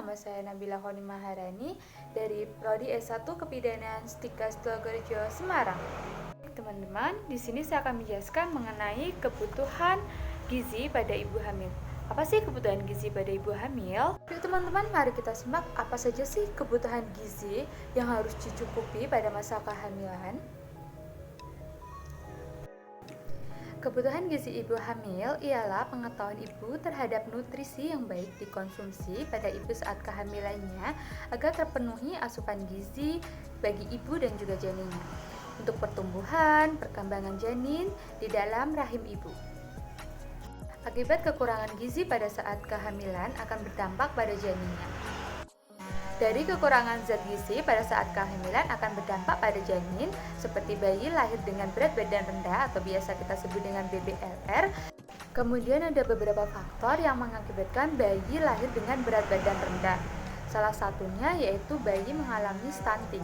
nama saya Nabila Khoni Maharani dari Prodi S1 Kebidanan Stika Sidoarjo, Semarang. Teman-teman, di sini saya akan menjelaskan mengenai kebutuhan gizi pada ibu hamil. Apa sih kebutuhan gizi pada ibu hamil? Yuk teman-teman, mari kita simak apa saja sih kebutuhan gizi yang harus dicukupi pada masa kehamilan. Kebutuhan gizi ibu hamil ialah pengetahuan ibu terhadap nutrisi yang baik dikonsumsi pada ibu saat kehamilannya agar terpenuhi asupan gizi bagi ibu dan juga janinnya untuk pertumbuhan, perkembangan janin di dalam rahim ibu. Akibat kekurangan gizi pada saat kehamilan akan berdampak pada janinnya. Dari kekurangan zat gizi pada saat kehamilan akan berdampak pada janin, seperti bayi lahir dengan berat badan rendah atau biasa kita sebut dengan BBLR. Kemudian ada beberapa faktor yang mengakibatkan bayi lahir dengan berat badan rendah. Salah satunya yaitu bayi mengalami stunting.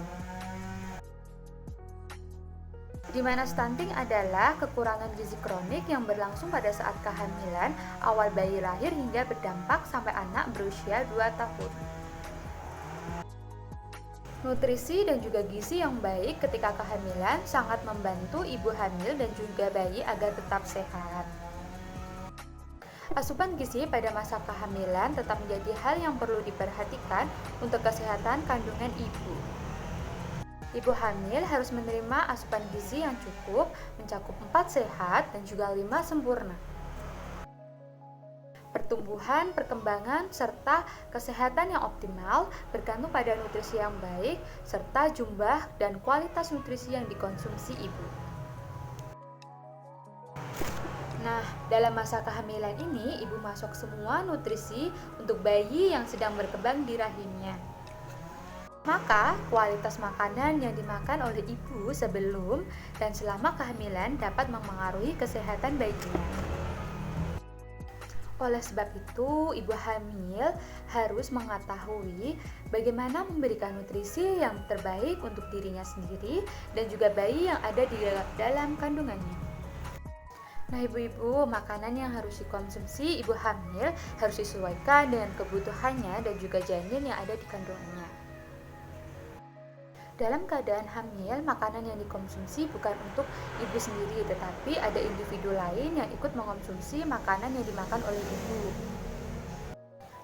Di mana stunting adalah kekurangan gizi kronik yang berlangsung pada saat kehamilan, awal bayi lahir hingga berdampak sampai anak berusia 2 tahun. Nutrisi dan juga gizi yang baik ketika kehamilan sangat membantu ibu hamil dan juga bayi agar tetap sehat. Asupan gizi pada masa kehamilan tetap menjadi hal yang perlu diperhatikan untuk kesehatan kandungan ibu. Ibu hamil harus menerima asupan gizi yang cukup, mencakup 4 sehat dan juga 5 sempurna. Pertumbuhan, perkembangan, serta kesehatan yang optimal bergantung pada nutrisi yang baik, serta jumlah dan kualitas nutrisi yang dikonsumsi ibu. Nah, dalam masa kehamilan ini, ibu masuk semua nutrisi untuk bayi yang sedang berkembang di rahimnya. Maka, kualitas makanan yang dimakan oleh ibu sebelum dan selama kehamilan dapat memengaruhi kesehatan bayinya. Oleh sebab itu, ibu hamil harus mengetahui bagaimana memberikan nutrisi yang terbaik untuk dirinya sendiri dan juga bayi yang ada di dalam kandungannya. Nah, ibu-ibu, makanan yang harus dikonsumsi ibu hamil harus disesuaikan dengan kebutuhannya dan juga janin yang ada di kandungannya. Dalam keadaan hamil, makanan yang dikonsumsi bukan untuk ibu sendiri, tetapi ada individu lain yang ikut mengonsumsi makanan yang dimakan oleh ibu.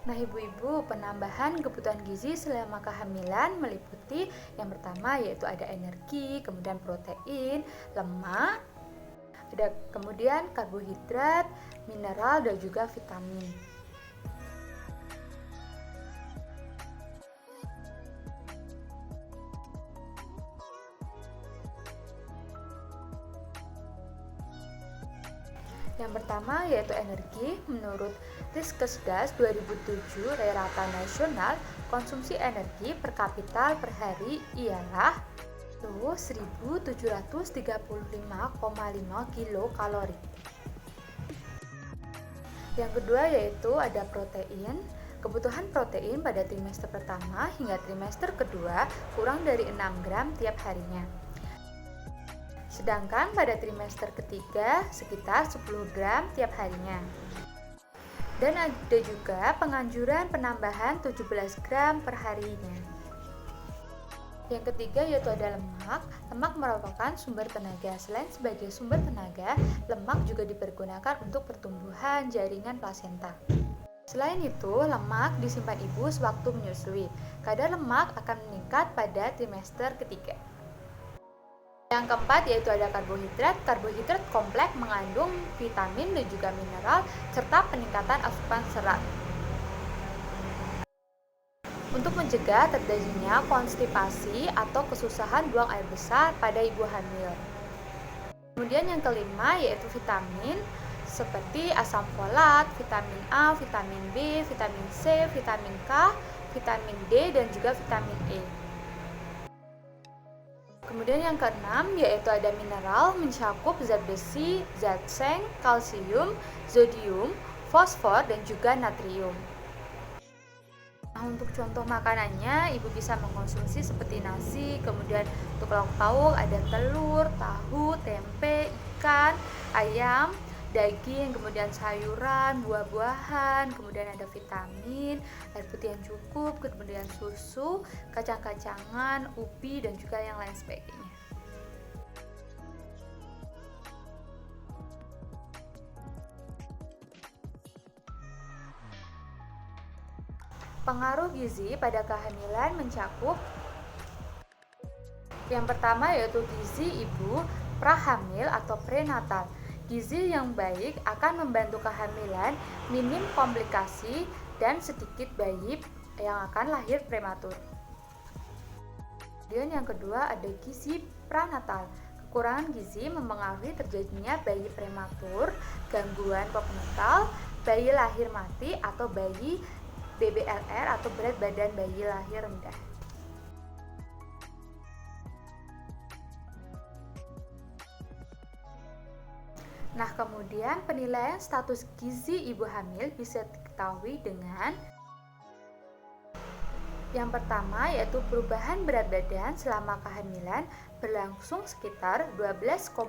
Nah, ibu-ibu, penambahan kebutuhan gizi selama kehamilan meliputi yang pertama yaitu ada energi, kemudian protein, lemak, ada kemudian karbohidrat, mineral, dan juga vitamin. Yang pertama yaitu energi. Menurut Riskesdas 2007 Rata nasional konsumsi energi per kapita per hari ialah 1.735,5 kilokalori. Yang kedua yaitu ada protein. Kebutuhan protein pada trimester pertama hingga trimester kedua kurang dari 6 gram tiap harinya. Sedangkan pada trimester ketiga sekitar 10 gram tiap harinya. Dan ada juga penganjuran penambahan 17 gram per harinya. Yang ketiga yaitu ada lemak. Lemak merupakan sumber tenaga. Selain sebagai sumber tenaga, lemak juga dipergunakan untuk pertumbuhan jaringan plasenta. Selain itu, lemak disimpan ibu sewaktu menyusui. Kadar lemak akan meningkat pada trimester ketiga. Yang keempat yaitu ada karbohidrat. Karbohidrat kompleks mengandung vitamin dan juga mineral serta peningkatan asupan serat. Untuk mencegah terjadinya konstipasi atau kesusahan buang air besar pada ibu hamil. Kemudian yang kelima yaitu vitamin seperti asam folat, vitamin A, vitamin B, vitamin C, vitamin K, vitamin D, dan juga vitamin E. Kemudian yang keenam yaitu ada mineral mencakup zat besi, zat seng, kalsium, zodium, fosfor, dan juga natrium. Nah, untuk contoh makanannya, ibu bisa mengkonsumsi seperti nasi, kemudian untuk lauk pauk ada telur, tahu, tempe, ikan, ayam, daging, kemudian sayuran, buah-buahan, kemudian ada vitamin, air putih yang cukup, kemudian susu, kacang-kacangan, ubi, dan juga yang lain sebagainya. Pengaruh gizi pada kehamilan mencakup yang pertama yaitu gizi ibu prahamil atau prenatal. Gizi yang baik akan membantu kehamilan, minim komplikasi, dan sedikit bayi yang akan lahir prematur. Kemudian yang kedua ada gizi pranatal. Kekurangan gizi mempengaruhi terjadinya bayi prematur, gangguan poknatal, bayi lahir mati, atau bayi BBLR atau berat badan bayi lahir rendah. Nah, kemudian penilaian status gizi ibu hamil bisa diketahui dengan yang pertama yaitu perubahan berat badan selama kehamilan berlangsung sekitar 12,5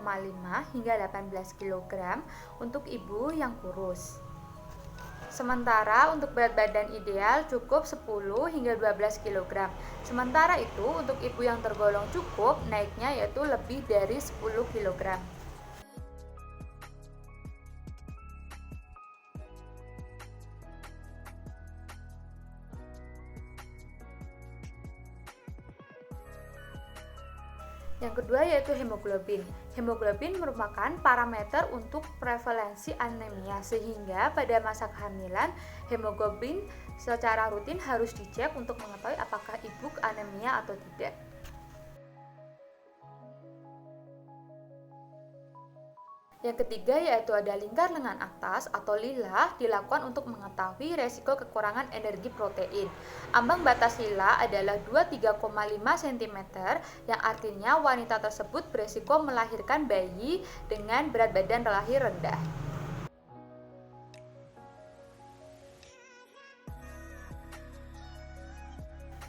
hingga 18 kg untuk ibu yang kurus. Sementara untuk berat badan ideal cukup 10 hingga 12 kg. Sementara itu untuk ibu yang tergolong cukup naiknya yaitu lebih dari 10 kg. Yang kedua yaitu hemoglobin. Hemoglobin merupakan parameter untuk prevalensi anemia, sehingga pada masa kehamilan hemoglobin secara rutin harus dicek untuk mengetahui apakah ibu anemia atau tidak. Yang ketiga yaitu ada lingkar lengan atas atau lila dilakukan untuk mengetahui resiko kekurangan energi protein. Ambang batas lila adalah 23,5 cm yang artinya wanita tersebut beresiko melahirkan bayi dengan berat badan lahir rendah.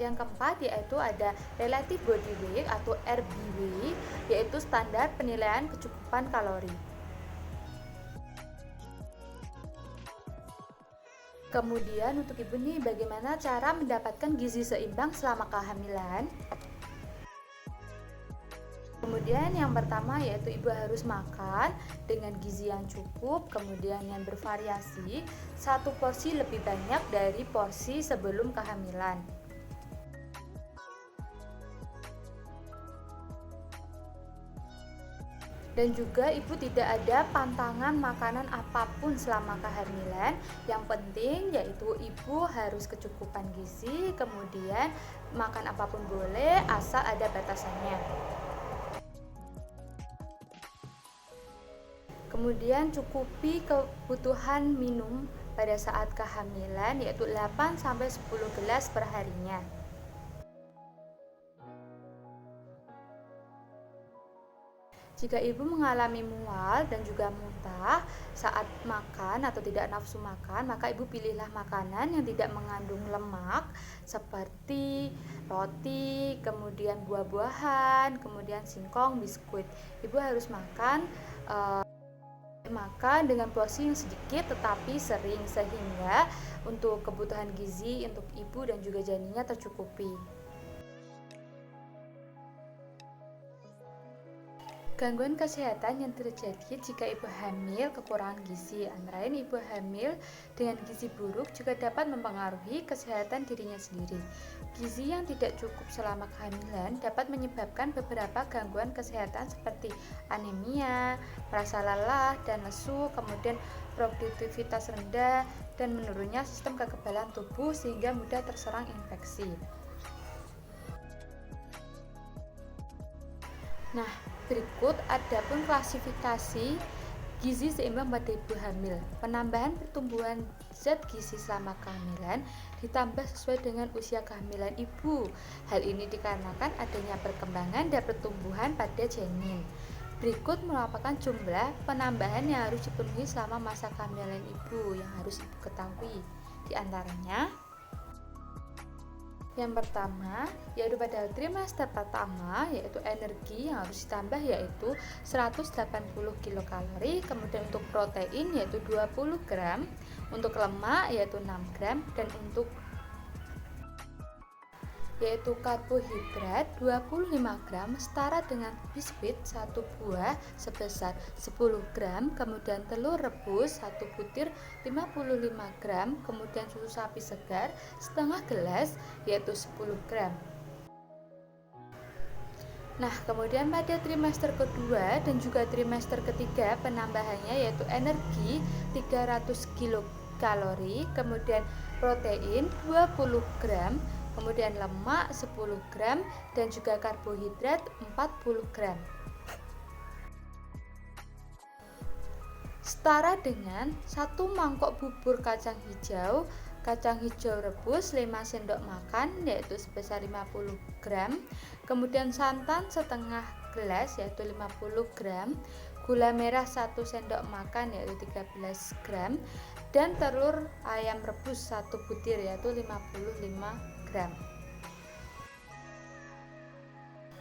Yang keempat yaitu ada relative body weight atau RBW, yaitu standar penilaian kecukupan kalori. Kemudian untuk ibu nih, bagaimana cara mendapatkan gizi seimbang selama kehamilan? Kemudian yang pertama yaitu ibu harus makan dengan gizi yang cukup, kemudian yang bervariasi, satu porsi lebih banyak dari porsi sebelum kehamilan. Dan juga ibu tidak ada pantangan makanan apapun selama kehamilan. Yang penting yaitu ibu harus kecukupan gizi, kemudian makan apapun boleh asal ada batasannya. Kemudian cukupi kebutuhan minum pada saat kehamilan yaitu 8-10 gelas per harinya. Jika ibu mengalami mual dan juga muntah saat makan atau tidak nafsu makan, maka ibu pilihlah makanan yang tidak mengandung lemak seperti roti, kemudian buah-buahan, kemudian singkong, biskuit. Ibu harus makan dengan porsi yang sedikit tetapi sering, sehingga untuk kebutuhan gizi untuk ibu dan juga janinnya tercukupi. Gangguan kesehatan yang terjadi jika ibu hamil kekurangan gizi, antara lain ibu hamil dengan gizi buruk juga dapat mempengaruhi kesehatan dirinya sendiri. Gizi yang tidak cukup selama kehamilan dapat menyebabkan beberapa gangguan kesehatan seperti anemia, merasa lelah dan lesu, kemudian produktivitas rendah, dan menurunnya sistem kekebalan tubuh sehingga mudah terserang infeksi. Nah, berikut adapun klasifikasi gizi seimbang pada ibu hamil. Penambahan pertumbuhan zat gizi selama kehamilan ditambah sesuai dengan usia kehamilan ibu. Hal ini dikarenakan adanya perkembangan dan pertumbuhan pada janin. Berikut merupakan jumlah penambahan yang harus dipenuhi selama masa kehamilan ibu yang harus ibu ketahui. Di antaranya Yang pertama, yaitu pada trimester pertama, yaitu energi yang harus ditambah yaitu 180 kilokalori, kemudian untuk protein yaitu 20 gram, untuk lemak yaitu 6 gram, dan untuk yaitu karbohidrat 25 gram setara dengan biskuit 1 buah sebesar 10 gram, kemudian telur rebus 1 butir 55 gram, kemudian susu sapi segar setengah gelas yaitu 10 gram. Nah, kemudian pada trimester kedua dan juga trimester ketiga penambahannya yaitu energi 300 kilokalori, kemudian protein 20 gram, kemudian lemak 10 gram, dan juga karbohidrat 40 gram. Setara dengan 1 mangkok bubur kacang hijau rebus 5 sendok makan yaitu sebesar 50 gram, kemudian santan setengah gelas yaitu 50 gram, gula merah 1 sendok makan yaitu 13 gram, dan telur ayam rebus 1 butir yaitu 55 gram.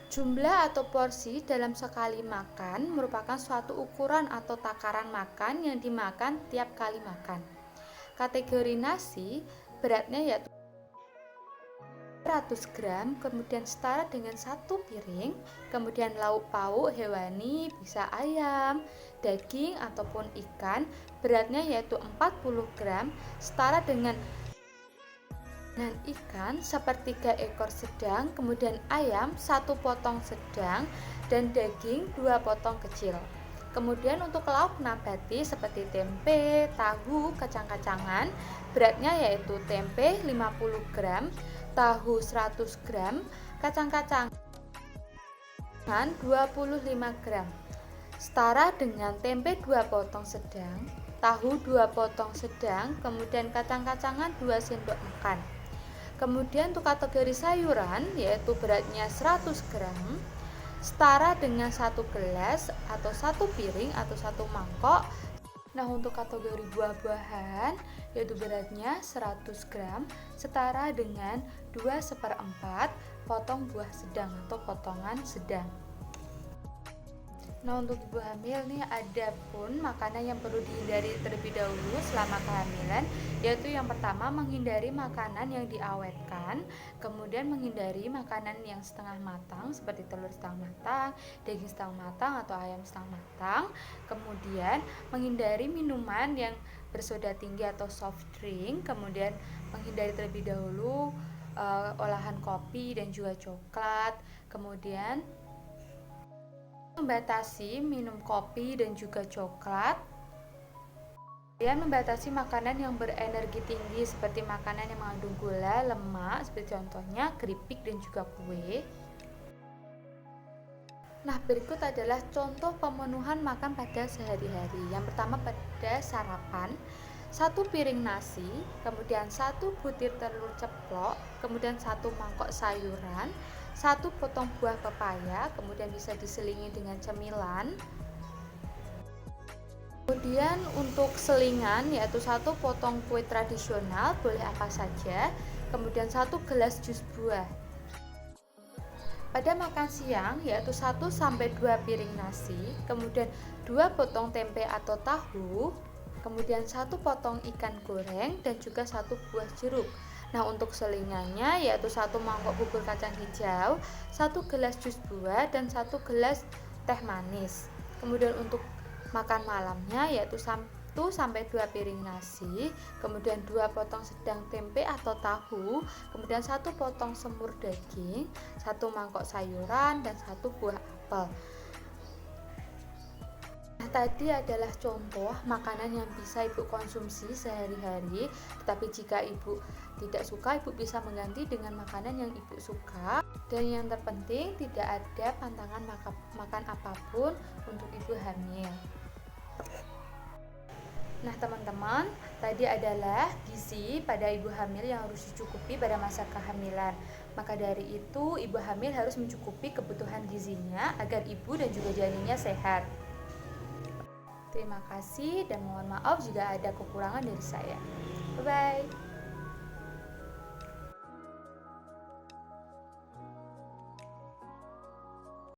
Jumlah atau porsi dalam sekali makan merupakan suatu ukuran atau takaran makan yang dimakan tiap kali makan. Kategori nasi beratnya yaitu 100 gram, kemudian setara dengan 1 piring, kemudian lauk pauk hewani bisa ayam, daging ataupun ikan, beratnya yaitu 40 gram, setara dengan ikan sepertiga ekor sedang, kemudian ayam 1 potong sedang, dan daging 2 potong kecil. Kemudian untuk lauk nabati seperti tempe, tahu, kacang-kacangan, beratnya yaitu tempe 50 gram, tahu 100 gram, kacang-kacangan 25 gram. Setara dengan tempe 2 potong sedang, tahu 2 potong sedang, kemudian kacang-kacangan 2 sendok makan. Kemudian untuk kategori sayuran yaitu beratnya 100 gram, setara dengan 1 gelas atau 1 piring atau 1 mangkok. Nah, untuk kategori buah-buahan yaitu beratnya 100 gram, setara dengan 2/4 potong buah sedang atau potongan sedang. Nah, untuk ibu hamil nih ada pun makanan yang perlu dihindari terlebih dahulu selama kehamilan, yaitu yang pertama menghindari makanan yang diawetkan, kemudian menghindari makanan yang setengah matang seperti telur setengah matang, daging setengah matang atau ayam setengah matang, kemudian menghindari minuman yang bersoda tinggi atau soft drink, kemudian menghindari terlebih dahulu olahan kopi dan juga coklat, kemudian membatasi minum kopi dan juga coklat, dan membatasi makanan yang berenergi tinggi seperti makanan yang mengandung gula, lemak, seperti contohnya keripik dan juga kue. Nah, berikut adalah contoh pemenuhan makan pada sehari-hari. Yang pertama pada sarapan, 1 piring nasi, kemudian 1 butir telur ceplok, kemudian 1 mangkok sayuran, 1 potong buah pepaya, kemudian bisa diselingi dengan cemilan. Kemudian untuk selingan yaitu 1 potong kue tradisional, boleh apa saja, kemudian 1 gelas jus buah. Pada makan siang yaitu 1-2 piring nasi, kemudian 2 potong tempe atau tahu, kemudian 1 potong ikan goreng dan juga 1 buah jeruk. Nah, untuk selingannya yaitu 1 mangkok bubur kacang hijau, 1 gelas jus buah, dan 1 gelas teh manis. Kemudian untuk makan malamnya yaitu 1-2 piring nasi, kemudian 2 potong sedang tempe atau tahu, kemudian 1 potong semur daging, 1 mangkok sayuran, dan 1 buah apel. Tadi adalah contoh makanan yang bisa ibu konsumsi sehari-hari, tetapi jika ibu tidak suka, ibu bisa mengganti dengan makanan yang ibu suka, dan yang terpenting tidak ada pantangan makan apapun untuk ibu hamil. Nah, teman-teman, tadi adalah gizi pada ibu hamil yang harus dicukupi pada masa kehamilan. Maka dari itu, ibu hamil harus mencukupi kebutuhan gizinya agar ibu dan juga janinnya sehat. Terima kasih dan mohon maaf jika ada kekurangan dari saya. Bye-bye.